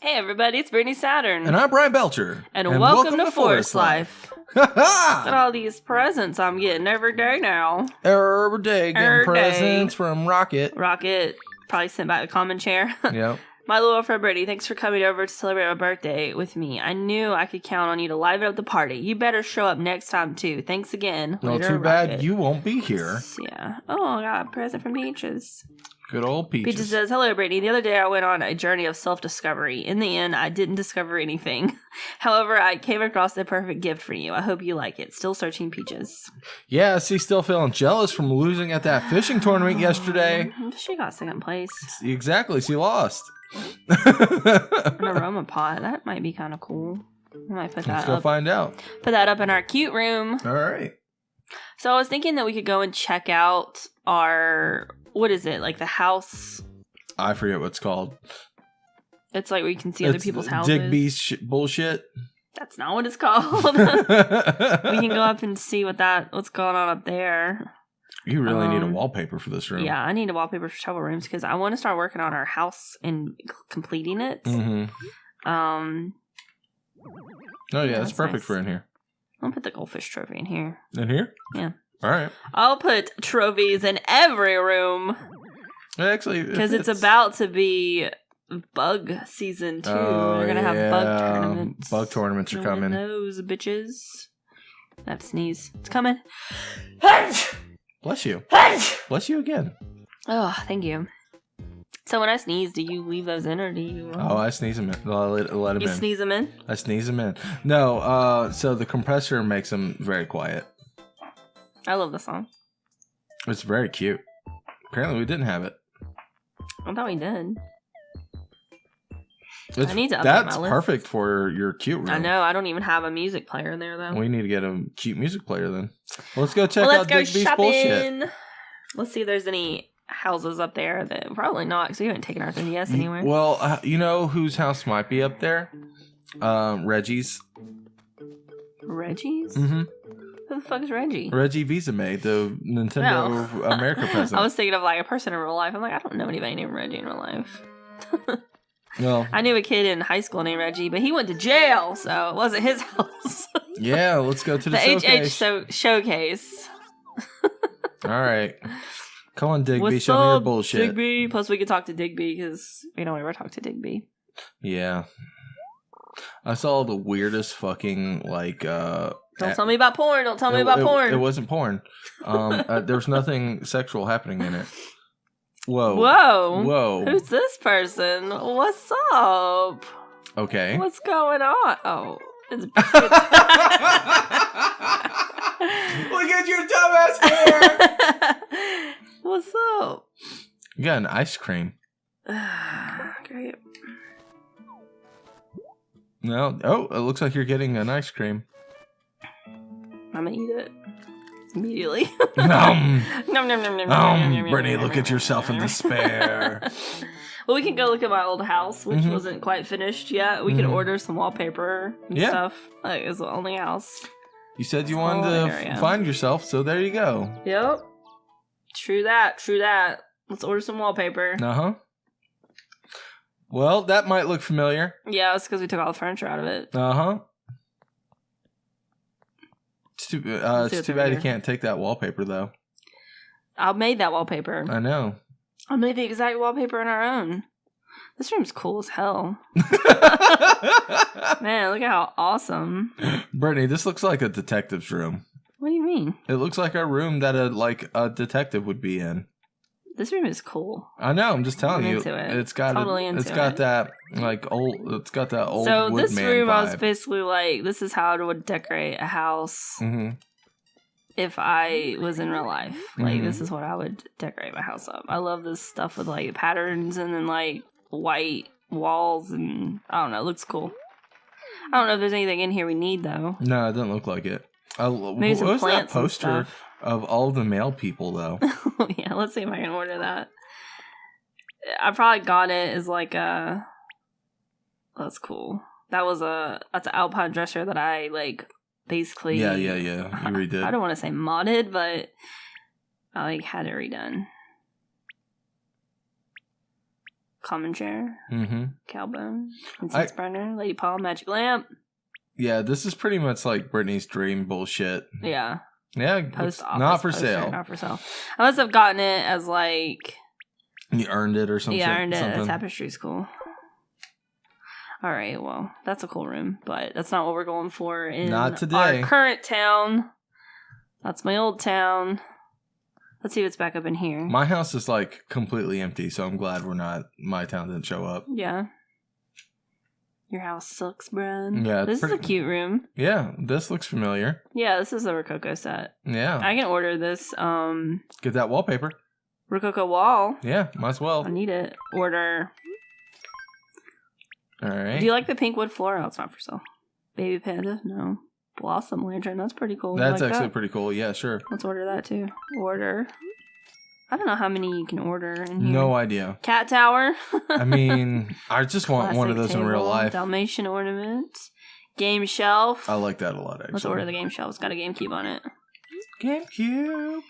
Hey everybody, it's Brittany Saturn. And I'm Bryan Belcher. And welcome to Forest Life. Look at all these presents I'm getting every day now. Every day getting Every presents day. from Rocket. Rocket, probably sent back a common chair. Yep. My little friend Brittany, thanks for coming over to celebrate my birthday with me. I knew I could count on you to liven up the party. You better show up next time too. Thanks again. Well, Later, too bad Rocket. you won't be here. Yeah. Oh, I got a present from Peaches. Good old Peaches. Peaches says, hello, Brittany. The other day I went on a journey of self-discovery. In the end, I didn't discover anything. However, I came across the perfect gift for you. I hope you like it. Still searching, Peaches. Yeah, she's still feeling jealous from losing at that fishing tournament yesterday. She got second place. Exactly, she lost. An aroma pot. That might be kind of cool. I might put that Let's go up. find out. Put that up in our cute room. All right. So I was thinking that we could go and check out our... What is it? Like the house? I forget what it's called. It's like where you can see other people's houses. Digby's bullshit. That's not what it's called. We can go up and see what's going on up there. You really need a wallpaper for this room. Yeah, I need a wallpaper for several rooms because I want to start working on our house and completing it. Mm-hmm. Oh yeah, that's perfect nice. for in here. I'll put the goldfish trophy in here. In here? Yeah. All right. I'll put trophies in every room. Actually, Because it's about to be bug season 2. We're going to have bug tournaments. Bug tournaments are coming. Those bitches. I have to sneeze. It's coming. Bless you. Bless you again. Oh, thank you. So when I sneeze, do you leave those in or do you... Oh, I sneeze them in. Let them in. You sneeze them in? I sneeze them in. No, so the compressor makes them very quiet. I love the song. It's very cute. Apparently we didn't have it. I thought we did. I need to update That's my list. perfect for your cute room. I know. I don't even have a music player in there, though. We need to get a cute music player then. Well, let's go check Let's out go Digby's shopping. bullshit. Let's see if there's any houses up there that... Probably not, because we haven't taken our 3DS anywhere. Well, you know whose house might be up there? Reggie's. Reggie's? Mm-hmm. Who the fuck is Reggie? Reggie Visa-May, the Nintendo No. America president. I was thinking of like a person in real life. I'm like, I don't know anybody named Reggie in real life. Well, I knew a kid in high school named Reggie, but he went to jail, so it wasn't his house. yeah, let's go to the showcase. Showcase. All right. Come on, Digby. What's Show me your up, bullshit. Digby? Plus, we could talk to Digby because we don't ever talk to Digby. Yeah. I saw the weirdest fucking, like... Don't tell me about porn. Don't tell me about porn. It wasn't porn. There was nothing sexual happening in it. Whoa. Whoa. Who's this person? What's up? Okay. What's going on? Oh. It's Look at your dumbass hair! What's up? You got an ice cream. Great. No. Oh, it looks like you're getting an ice cream. I'm gonna eat it immediately. Nom. Nom, nom, nom, nom, nom, nom, Brittany, nom, look nom, at yourself nom, in nom. despair. Well, we can go look at my old house, which Mhm. wasn't quite finished yet. We can order some wallpaper and stuff. Like, it's the only house. You said you This wanted whole to area. find yourself, so there you go. Yep. True that. Let's order some wallpaper. Uh-huh. Well, that might look familiar. Yeah, it's because we took all the furniture out of it. Uh-huh. It's too what's bad over you here. can't take that wallpaper, though. I made that wallpaper. I know. I made the exact wallpaper on our own. This room's cool as hell. Man, look at how awesome. Brittany, this looks like a detective's room. What do you mean? It looks like a room that a detective would be in. This room is cool. I know. I'm just telling I'm you. into it. It's got Totally into it's got it. that like old. It's got that old. So this woodman room, I was vibe. basically like, this is how I would decorate a house Mhm. if I was in real life. Like, Mhm. this is what I would decorate my house up. I love this stuff with like patterns and then like white walls and I don't know. It looks cool. I don't know if there's anything in here we need though. No, it doesn't look like it. Maybe some what was that plants and poster stuff. of all the male people though? Yeah, let's see if I can order that. I probably got it as like a... That's cool. That's an Alpine dresser that I like basically... Yeah. You redid. I don't want to say modded, but I like had it redone. Common chair. Mm-hmm. Cowbone. Incense burner. Lady palm. Magic lamp. Yeah, this is pretty much like Brittany's dream bullshit. Yeah. Yeah, Post office. not for sale. Not for sale. I must have gotten it as like... You earned it or something. Yeah, I earned it. The tapestry's cool. All right, well, that's a cool room, but that's not what we're going for in not today. Our current town. That's my old town. Let's see what's back up in here. My house is like completely empty, so I'm glad my town didn't show up. Yeah. Your house sucks, Bryan. Yeah. This is a cute room. Yeah, this looks familiar. Yeah, this is a Rococo set. Yeah. I can order this. Get that wallpaper. Rococo wall. Yeah, might as well. I need it. Order. All right. Do you like the pink wood floor? Oh, it's not for sale. Baby panda? No. Blossom lantern. That's pretty cool. That's actually pretty cool. Yeah, sure. Let's order that too. Order. I don't know how many you can order in here. No idea. Cat tower. I mean, I just want one of those in real life. Dalmatian ornaments. Game shelf. I like that a lot, actually. Let's order the game shelf. It's got a GameCube on it. GameCube.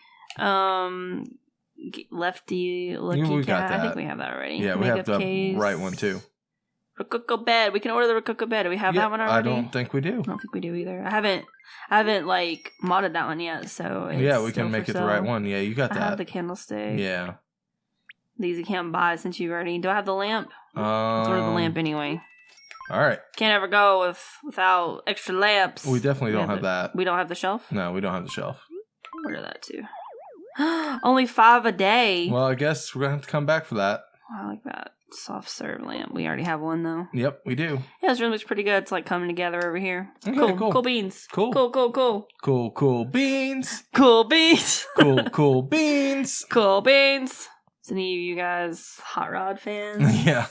Lefty Lucky Cat. I think we have that already. Yeah, we have the right one too. Rococo bed. We can order the Rococo bed. Do we have that one already? I don't think we do. I don't think we do either. I haven't like modded that one yet, so it's yeah, we can make it the right one. Yeah, you got that. I have the candlestick. Yeah. These you can't buy since you already. Do I have the lamp? Let's order the lamp anyway. All right. Can't ever go without extra lamps. We definitely don't have that. We don't have the shelf? No, we don't have the shelf. Order that too. Only 5 a day. Well, I guess we're gonna have to come back for that. I like that. Soft serve lamp. We already have one though. Yep, we do. Yeah, this room looks pretty good. It's like coming together over here. Okay, cool. Cool beans. Cool. Cool Beans. Cool beans. Cool beans. Cool beans. Is any of you guys hot rod fans? Yeah.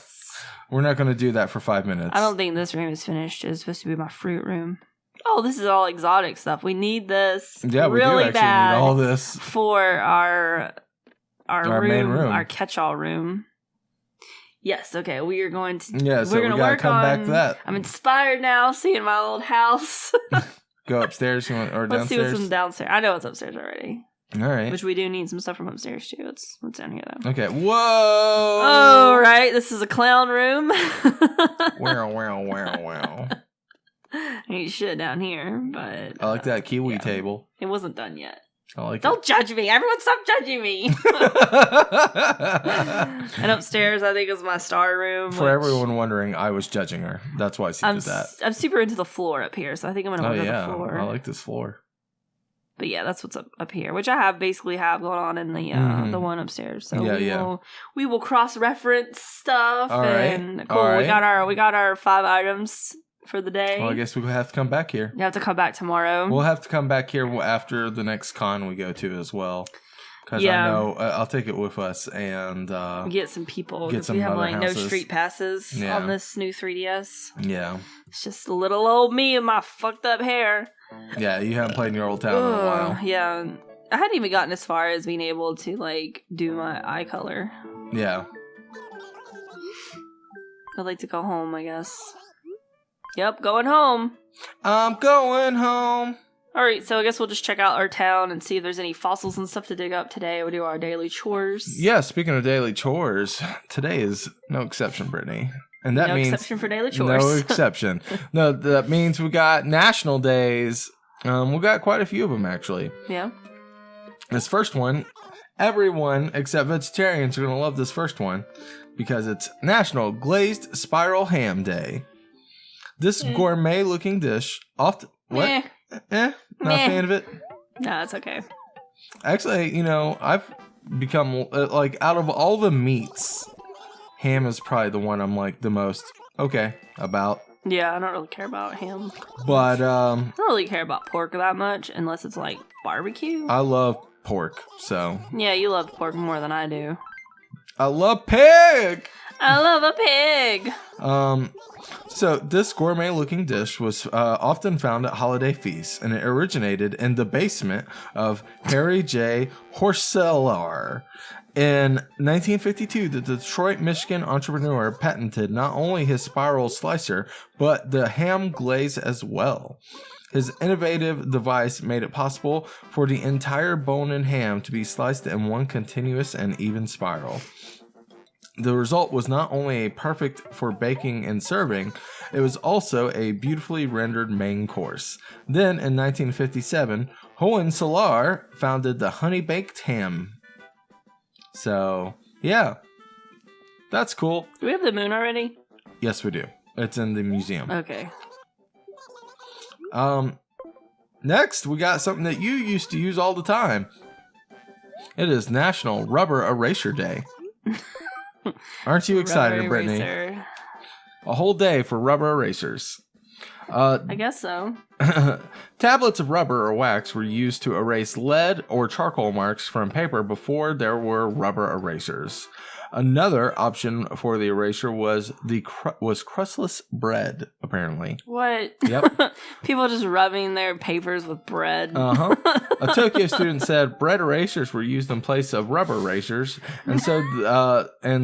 We're not gonna do that for 5 minutes. I don't think this room is finished. It's supposed to be my fruit room. Oh, this is all exotic stuff. We need this. Yeah, we really do actually bad need all this for our main room, our catch-all room. Yes, okay. We are going to. Yeah, so we gotta come back to that. I'm inspired now, seeing my old house. Go upstairs or downstairs. Let's see what's downstairs. I know what's upstairs already. All right. Which we do need some stuff from upstairs too. What's down here though? Okay. Whoa. Oh, right. This is a clown room. Wow. I need shit down here, but I like that kiwi table. It wasn't done yet. I like Don't judge me. Everyone stop judging me. And upstairs, I think, is my star room. For everyone wondering, I was judging her. That's why she did that. I'm super into the floor up here, so I think I'm going to order the floor. I like this floor. But yeah, that's what's up here, which I basically have going on in the one upstairs. So we will cross-reference stuff. All and right. Cool. All right. We got our 5 items for the day. Well, I guess we'll have to come back here. You have to come back tomorrow. We'll have to come back here after the next con we go to as well. Because I know I'll take it with us and get some people. Get some we have other no houses. street passes on this new 3DS. Yeah. It's just little old me and my fucked up hair. Yeah, you haven't played in your old town in a while. Yeah. I hadn't even gotten as far as being able to like do my eye color. Yeah. I'd like to go home, I guess. Yep, going home. I'm going home. Alright, so I guess we'll just check out our town and see if there's any fossils and stuff to dig up today. We'll do our daily chores. Yeah, speaking of daily chores, today is no exception, Brittany. And that means... No exception for daily chores. No exception. No, that means we got national days. We got quite a few of them, actually. Yeah. This first one, everyone except vegetarians are going to love this first one because it's National Glazed Spiral Ham Day. This gourmet-looking dish often... What? Not a fan of it? No, it's okay. Actually, I've become, out of all the meats, ham is probably the one I'm, the most okay about. Yeah, I don't really care about ham. But, I don't really care about pork that much unless it's, barbecue. I love pork, so... Yeah, you love pork more than I do. I love pig! I love a pig! So this gourmet-looking dish was often found at holiday feasts, and it originated in the basement of Harry J. Horselar. In 1952, the Detroit, Michigan entrepreneur patented not only his spiral slicer, but the ham glaze as well. His innovative device made it possible for the entire bone and ham to be sliced in one continuous and even spiral. The result was not only perfect for baking and serving, it was also a beautifully rendered main course. Then, in 1957, Hohenzollern founded the honey baked ham. So, yeah, that's cool. Do we have the moon already? Yes, we do. It's in the museum. Okay. Next, we got something that you used to use all the time. It is National Rubber Erasure Day. Aren't you excited, Brittany? A whole day for rubber erasers. I guess so. Tablets of rubber or wax were used to erase lead or charcoal marks from paper before there were rubber erasers. Another option for the eraser was crustless bread, apparently. What? Yep. People just rubbing their papers with bread. Uh-huh. A Tokyo student said bread erasers were used in place of rubber erasers, and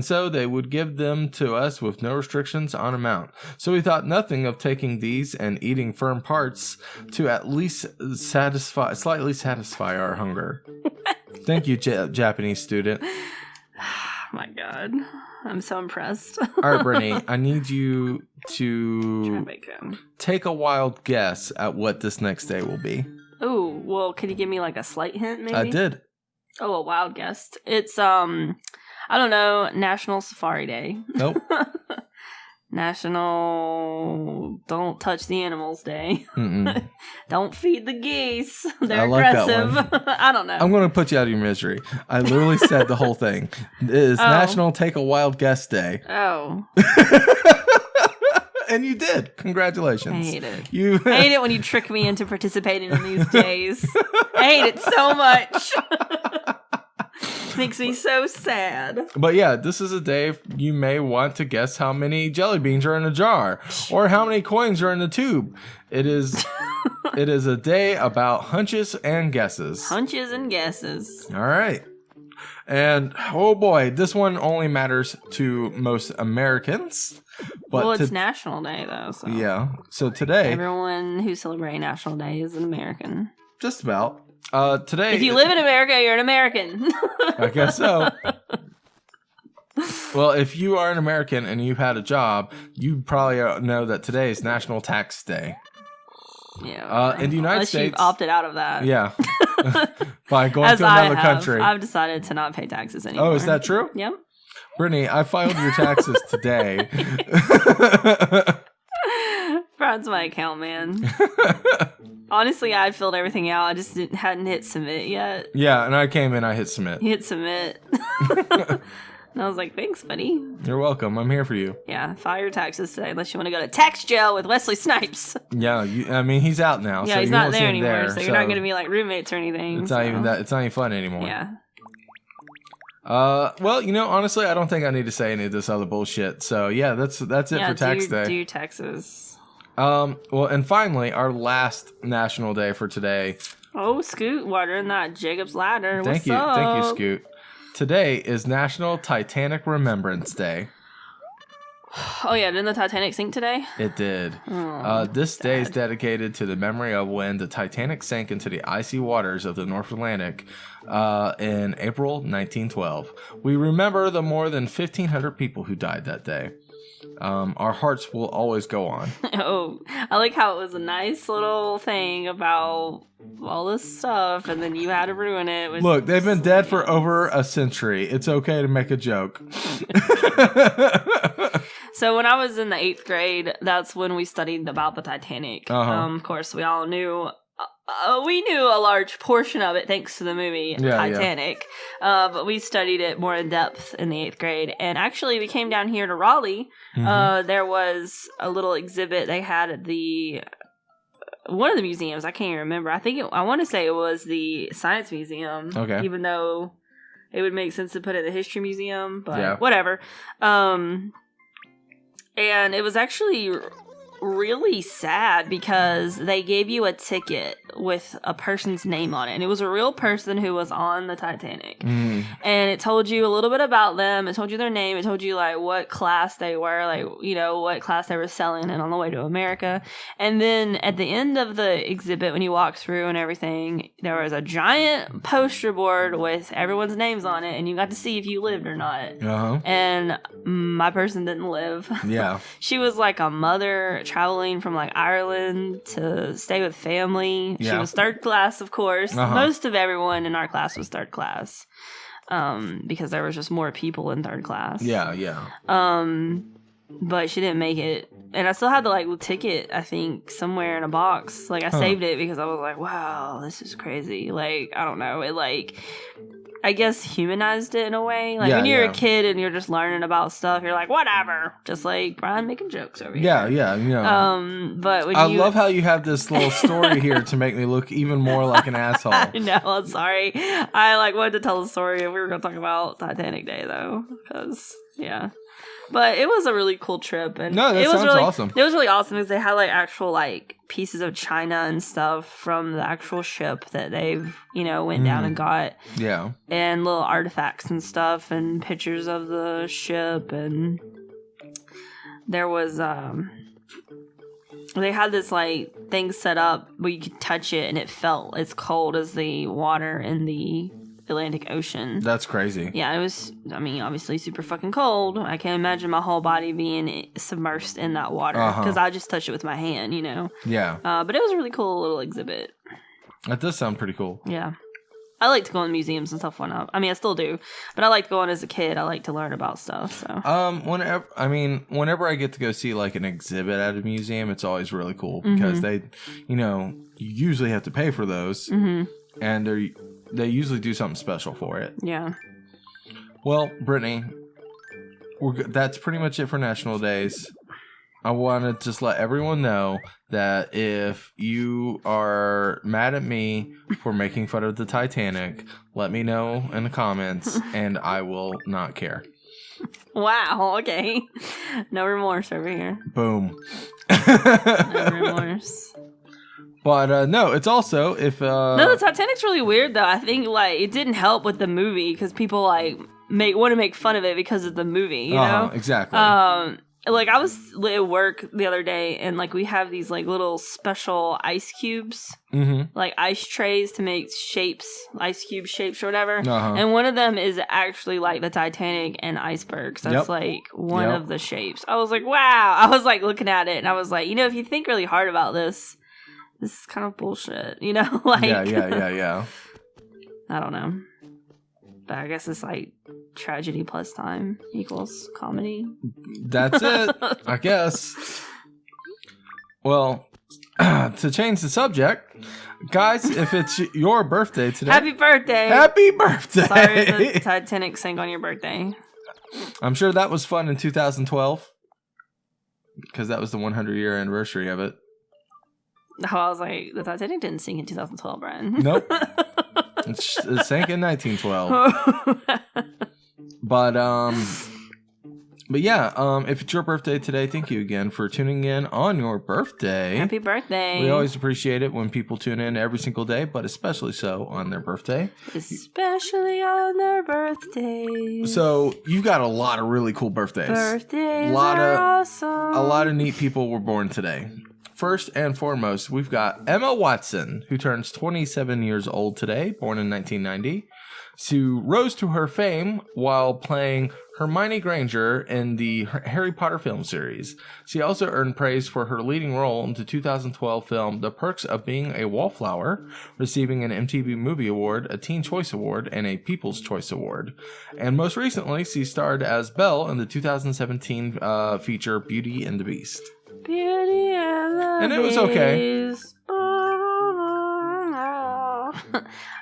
so they would give them to us with no restrictions on amount. So we thought nothing of taking these and eating firm parts to at least slightly satisfy our hunger. Thank you, Japanese student. Oh my god, I'm so impressed. All right, Brittany, I need you to take a wild guess at what this next day will be. Oh, well, can you give me like a slight hint, maybe? I did. Oh, a wild guess. It's, I don't know, National Safari Day. Nope. National Don't Touch the Animals Day. Don't feed the geese. They're like aggressive. I don't know. I'm going to put you out of your misery. I literally said the whole thing. It is National Take a Wild Guess Day. Oh. And you did. Congratulations. I hate it. I hate it when you trick me into participating in these days. I hate it so much. Makes me so sad. But yeah, this is a day you may want to guess how many jelly beans are in a jar or how many coins are in the tube. It is a day about hunches and guesses. Hunches and guesses. All right. And oh boy, this one only matters to most Americans. But well, it's National Day though. So. Yeah. So today, everyone who celebrates National Day is an American. Just about. Today, if you live in America, you're an American. I guess so. Well, if you are an American and you've had a job, you probably know that today is National Tax Day. Yeah. In the United States, you've opted out of that. Yeah. By going to another country. I've decided to not pay taxes anymore. Oh, is that true? Yep. Brittany, I filed your taxes today. Brian's my account man. Honestly, I filled everything out. I just hadn't hit submit yet. Yeah, and I came in, I hit submit. You hit submit. And I was like, thanks, buddy. You're welcome. I'm here for you. Yeah, file your taxes today unless you want to go to tax jail with Wesley Snipes. Yeah, I mean, he's out now. Yeah, so he's you not won't there see him anymore, there, so you're not going to be like roommates or anything. It's not even that. It's not even fun anymore. Yeah. Well, honestly, I don't think I need to say any of this other bullshit. So yeah, that's it for tax day. Do your taxes. Well, and finally, our last national day for today. Oh, Scoot, watering that Jacob's Ladder. Thank you, Scoot. Today is National Titanic Remembrance Day. Oh yeah, didn't the Titanic sink today? It did. This day is dedicated to the memory of when the Titanic sank into the icy waters of the North Atlantic in April 1912. We remember the more than 1,500 people who died that day. Our hearts will always go on. Oh, I like how it was a nice little thing about all this stuff, and then you had to ruin it. Look, they've been dead for over a century. It's okay to make a joke. So when I was in the 8th grade, that's when we studied about the Titanic. Of course, we all knew... we knew a large portion of it thanks to the movie Titanic, but we studied it more in depth in the 8th grade. And actually, we came down here to Raleigh. There was a little exhibit they had at one of the museums. I can't even remember. I want to say it was the Science Museum. Okay. Even though it would make sense to put it at the History Museum, but whatever. And it was actually really sad because they gave you a ticket with a person's name on it. And it was a real person who was on the Titanic. And it told you a little bit about them. It told you their name. It told you, like, what class they were, like, you know, what class they were sailing in on the way to America. And then at the end of the exhibit, when you walk through and everything, there was a giant poster board with everyone's names on it. And you got to see if you lived or not. And my person didn't live. Yeah. She was like a mother traveling from like Ireland to stay with family. She was third class, of course. Most of everyone in our class was third class, because there was just more people in third class. But she didn't make it, and I still had the like ticket, I think, somewhere in a box. Like I saved it because I was like, wow, this is crazy. Like, I don't know, it like, I guess, humanized it in a way. Like, when you're a kid and you're just learning about stuff, you're like, whatever. Just like Bryan making jokes over here. Yeah, you know. But when I love how you have this little story here to make me look even more like an asshole. No, I'm sorry. I like wanted to tell the story, and we were going to talk about Titanic Day, though. Because, yeah. But it was a really cool trip, and no, that it was sounds really awesome. It was really awesome because they had like actual like pieces of china and stuff from the actual ship that they've, you know, went down and got. Yeah, and little artifacts and stuff, and pictures of the ship, and there was they had this like thing set up where you could touch it and it felt as cold as the water in the Atlantic Ocean. That's crazy. Yeah, it was, I mean, obviously super fucking cold. I can't imagine my whole body being submersed in that water because I just touched it with my hand, you know? Yeah. But it was a really cool little exhibit. That does sound pretty cool. Yeah. I like to go in museums and stuff when I still do, but I liked going as a kid. I like to learn about stuff, so. Whenever I get to go see like an exhibit at a museum, it's always really cool because they, you know, you usually have to pay for those and they usually do something special for it. Yeah. Well, Brittany, that's pretty much it for National Days. I want to just let everyone know that if you are mad at me for making fun of the Titanic, let me know in the comments, and I will not care. Wow, okay. No remorse over here. Boom. No remorse. But no, it's also if no, the Titanic's really weird though. I think like it didn't help with the movie because people like want to make fun of it because of the movie. You know exactly. Like I was at work the other day and like we have these like little special ice cubes, like ice trays to make shapes, ice cube shapes or whatever. And one of them is actually like the Titanic and icebergs. That's like one of the shapes. I was like, wow. I was like looking at it and I was like, you know, if you think really hard about this is kind of bullshit, you know? Like, yeah. I don't know. But I guess it's like tragedy plus time equals comedy. That's it, I guess. Well, to change the subject, guys, if it's your birthday today. Happy birthday. Happy birthday. Sorry the Titanic sank on your birthday. I'm sure that was fun in 2012. Because that was the 100-year anniversary of it. Oh, I was like, the Titanic didn't sink in 2012, Bryan. Nope. It sank in 1912. But yeah, if it's your birthday today, thank you again for tuning in on your birthday. Happy birthday. We always appreciate it when people tune in every single day, but especially so on their birthday. Especially on their birthdays. So you've got a lot of really cool birthdays. Birthdays are awesome. A lot of neat people were born today. First and foremost, we've got Emma Watson, who turns 27 years old today, born in 1990. She rose to her fame while playing Hermione Granger in the Harry Potter film series. She also earned praise for her leading role in the 2012 film The Perks of Being a Wallflower, receiving an MTV Movie Award, a Teen Choice Award, and a People's Choice Award. And most recently, she starred as Belle in the 2017 feature Beauty and the Beast. Beauty and the And it was okay. Beast.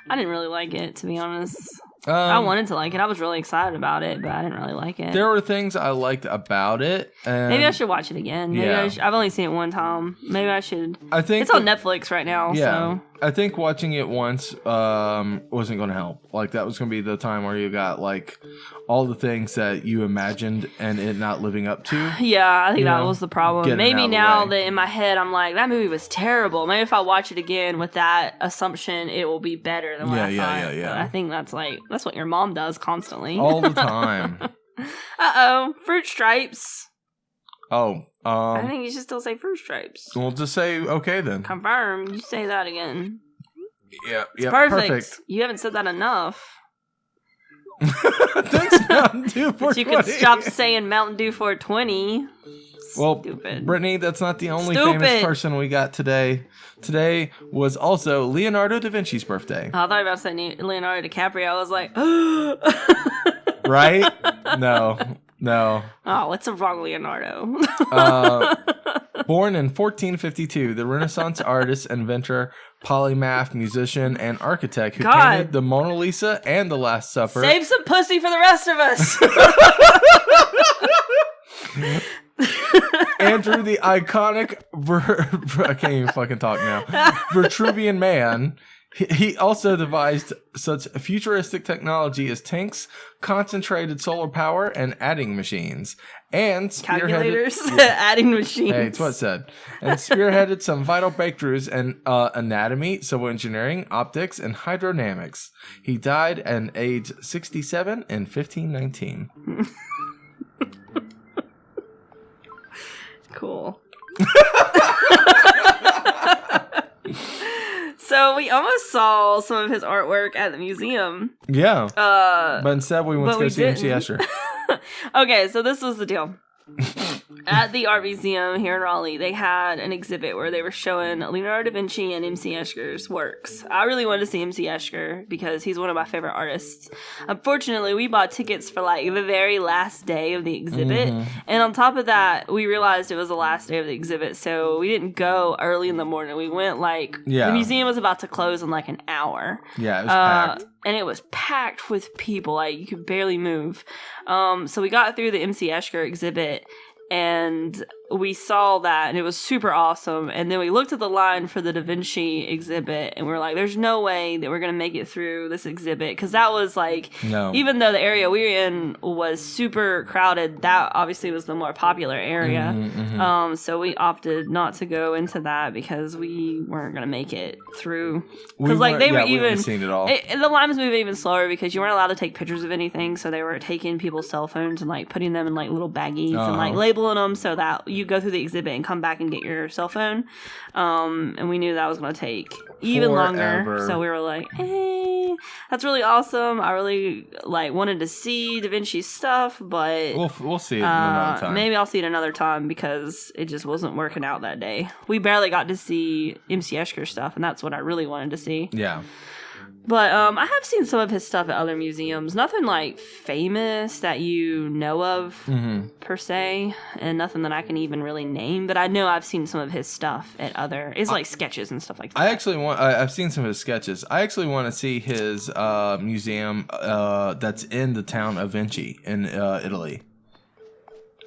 I didn't really like it, to be honest. I wanted to like it. I was really excited about it, but I didn't really like it. There were things I liked about it. Maybe I should watch it again. Maybe I've only seen it one time. Maybe I should. I think it's on Netflix right now. Yeah. So I think watching it once wasn't going to help. Like, that was going to be the time where you got, like, all the things that you imagined and it not living up to. Yeah, I think that was the problem. Maybe now that in my head I'm like, that movie was terrible. Maybe if I watch it again with that assumption, it will be better than what I thought. Yeah. But I think that's what your mom does constantly. All the time. Uh-oh. Fruit Stripes. Oh. I think you should still say Fruit Stripes. We'll just say okay then. Confirm. You say that again. Yeah. Perfect. You haven't said that enough. Thanks, Mountain Dew 420. But you can stop saying Mountain Dew 420. Well, Stupid. Brittany, that's not the only famous person we got today. Today was also Leonardo da Vinci's birthday. I thought you were about to say Leonardo DiCaprio. I was like, right? No. Oh, what's wrong, Leonardo? Born in 1452, the Renaissance artist, inventor, polymath, musician, and architect who painted the Mona Lisa and the Last Supper. Save some pussy for the rest of us. And drew the iconic I can't even fucking talk now. Vitruvian Man. He also devised such futuristic technology as tanks, concentrated solar power, and adding machines. And calculators, adding machines. Hey, it's what it said. And spearheaded some vital breakthroughs in anatomy, civil engineering, optics, and hydrodynamics. He died at age 67 in 1519. Cool. So we almost saw some of his artwork at the museum. Yeah. But instead we went to go see MC Escher. Okay, so this was the deal. At the art museum here in Raleigh, they had an exhibit where they were showing Leonardo da Vinci and MC Escher's works. I really wanted to see MC Escher because he's one of my favorite artists. Unfortunately, we bought tickets for like the very last day of the exhibit. And on top of that, we realized it was the last day of the exhibit, so we didn't go early in the morning. We went the museum was about to close in like an hour. Yeah, it was packed. And it was packed with people. Like, you could barely move. So we got through the MC Escher exhibit, and we saw that, and it was super awesome. And then we looked at the line for the Da Vinci exhibit, and we were like, there's no way that we're going to make it through this exhibit. Because that was like, even though the area we were in was super crowded, that obviously was the more popular area. So we opted not to go into that because we weren't going to make it through. Because they were even seen it all. The line was moving even slower because you weren't allowed to take pictures of anything. So they were taking people's cell phones and like putting them in like little baggies and like labeling them so that you go through the exhibit and come back and get your cell phone. And we knew that was going to take even longer. So we were like, hey, that's really awesome. I really wanted to see Da Vinci's stuff, but we'll see it another time. Maybe I'll see it another time because it just wasn't working out that day. We barely got to see MC Escher stuff, and that's what I really wanted to see. Yeah. But I have seen some of his stuff at other museums. Nothing like famous that you know of per se, and nothing that I can even really name. But I know I've seen some of his stuff at other. It's like sketches and stuff like that. I've seen some of his sketches. I actually want to see his museum that's in the town of Vinci in Italy.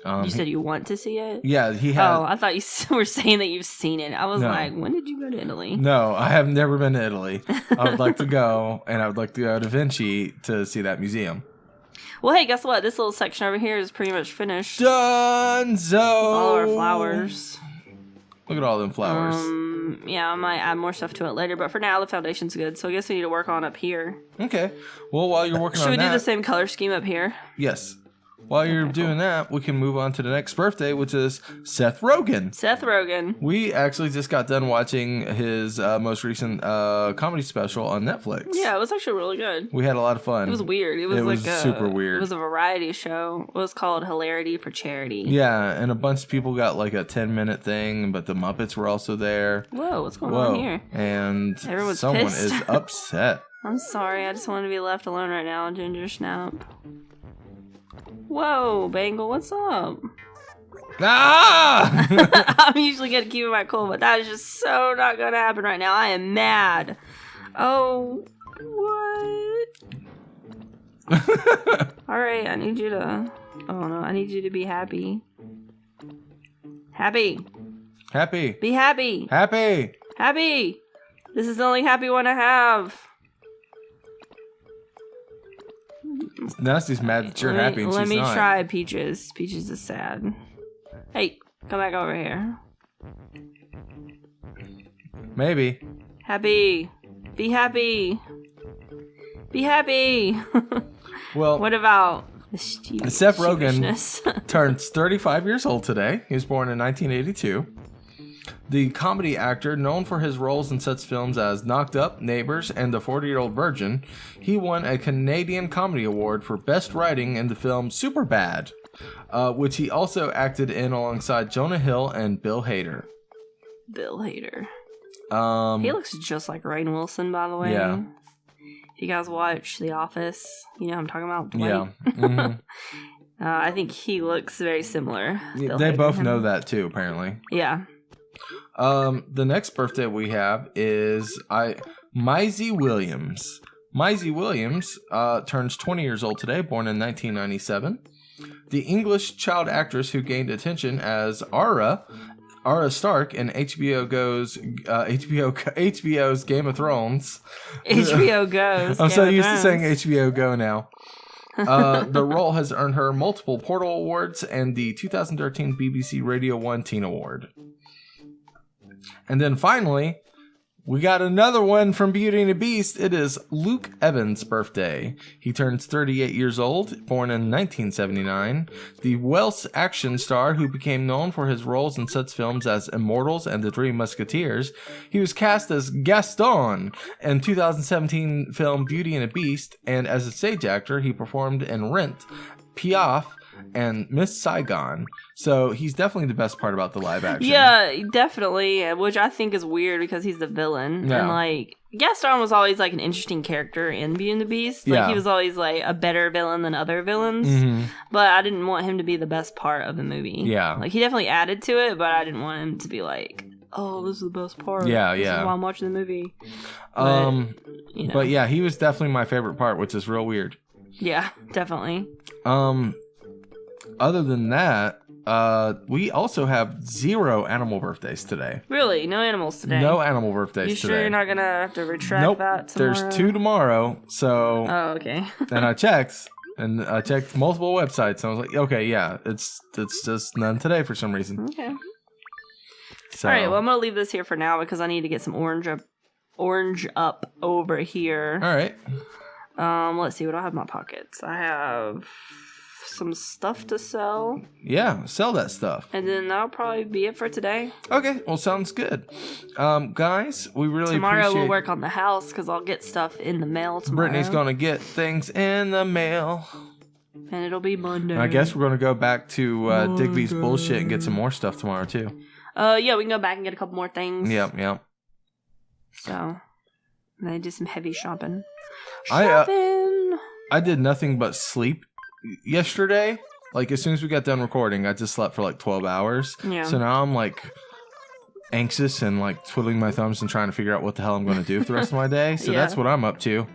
You said you want to see it? Yeah, he had. Oh, I thought you were saying that you've seen it. I was like, when did you go to Italy? No, I have never been to Italy. I would like to go, and I would like to go to Vinci to see that museum. Well, hey, guess what? This little section over here is pretty much finished. Dunzo! All our flowers. Look at all them flowers. Yeah, I might add more stuff to it later, but for now, the foundation's good. So I guess we need to work on up here. Okay. Well, while you're working on that... Should we do the same color scheme up here? Yes. While you're doing that, we can move on to the next birthday, which is Seth Rogen. Seth Rogen. We actually just got done watching his most recent comedy special on Netflix. Yeah, it was actually really good. We had a lot of fun. It was weird. It was super weird. It was a variety show. It was called Hilarity for Charity. Yeah, and a bunch of people got like a 10-minute thing, but the Muppets were also there. Whoa, what's going on here? And everyone's someone pissed. Is upset. I'm sorry. I just want to be left alone right now, Ginger Snap. Whoa, Bangle, what's up? Ah! I'm usually good at keeping my cool, but that is just so not going to happen right now. I am mad. Oh, what? Alright, I need you to... Oh, no, I need you to be happy. Happy. Happy. Be happy. Happy. Happy. This is the only happy one I have. Nasty's mad that you're happy and she's not. Let me try Peaches. Peaches is sad. Hey, come back over here. Maybe. Happy. Be happy. Be happy. Well, what about Seth Rogen turns 35 years old today. He was born in 1982. The comedy actor, known for his roles in such films as Knocked Up, Neighbors, and The 40-Year-Old Virgin, he won a Canadian Comedy Award for Best Writing in the film Superbad, which he also acted in alongside Jonah Hill and Bill Hader. Bill Hader. He looks just like Rainn Wilson, by the way. Yeah. If you guys watch The Office, you know what I'm talking about. Dwight. Yeah. Mm-hmm. I think he looks very similar. They both know that too, apparently. Yeah. The next birthday we have is Maisie Williams. Maisie Williams turns 20 years old today, born in 1997. The English child actress who gained attention as Arya Stark in HBO's Game of Thrones. HBO Goes. I'm so used to saying HBO Go now. The role has earned her multiple Portal Awards and the 2013 BBC Radio 1 Teen Award. And then finally, we got another one from Beauty and the Beast. It is Luke Evans' birthday. He turns 38 years old, born in 1979. The Welsh action star who became known for his roles in such films as Immortals and The Three Musketeers. He was cast as Gaston in 2017 film Beauty and the Beast, and as a stage actor, he performed in Rent, Piaf, and Miss Saigon. So he's definitely the best part about the live action. Yeah, definitely. Which I think is weird because he's the villain. Yeah. And like Gaston was always like an interesting character in Beauty and the Beast. Like he was always like a better villain than other villains. Mm-hmm. But I didn't want him to be the best part of the movie. Yeah. Like he definitely added to it, but I didn't want him to be like, oh, this is the best part. Yeah, this yeah. is why I'm watching the movie. But, you know. But yeah, he was definitely my favorite part, which is real weird. Yeah, definitely. Other than that, we also have 0 animal birthdays today. Really? No animals today? No animal birthdays today. You sure you're not going to have to retract that tomorrow? There's 2 tomorrow, so... Oh, okay. And I checked multiple websites, and I was like, okay, yeah, it's just none today for some reason. Okay. So. All right, well, I'm going to leave this here for now because I need to get some orange up over here. All right. Let's see what I have in my pockets. I have some stuff to sell. Yeah, sell that stuff. And then that'll probably be it for today. Okay, well, sounds good. Guys, we really tomorrow we'll work on the house because I'll get stuff in the mail tomorrow. Brittany's going to get things in the mail. And it'll be Monday. I guess we're going to go back to Digby's bullshit and get some more stuff tomorrow, too. Yeah, we can go back and get a couple more things. Yep. So, and I did some heavy shopping. I did nothing but sleep yesterday. Like, as soon as we got done recording, I just slept for like 12 hours. Yeah. So now I'm like anxious and like twiddling my thumbs and trying to figure out what the hell I'm going to do for the rest of my day. So that's what I'm up to.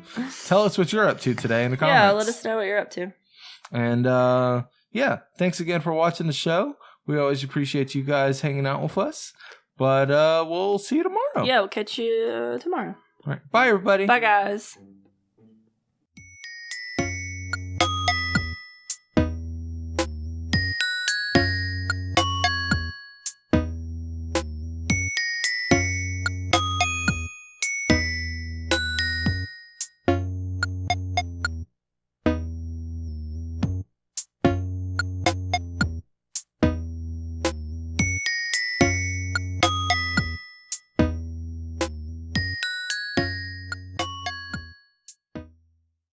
Tell us what you're up to today in the comments. Yeah, let us know what you're up to. And yeah, thanks again for watching the show. We always appreciate you guys hanging out with us. But we'll see you tomorrow. Yeah, we'll catch you tomorrow. All right. Bye, everybody. Bye, guys.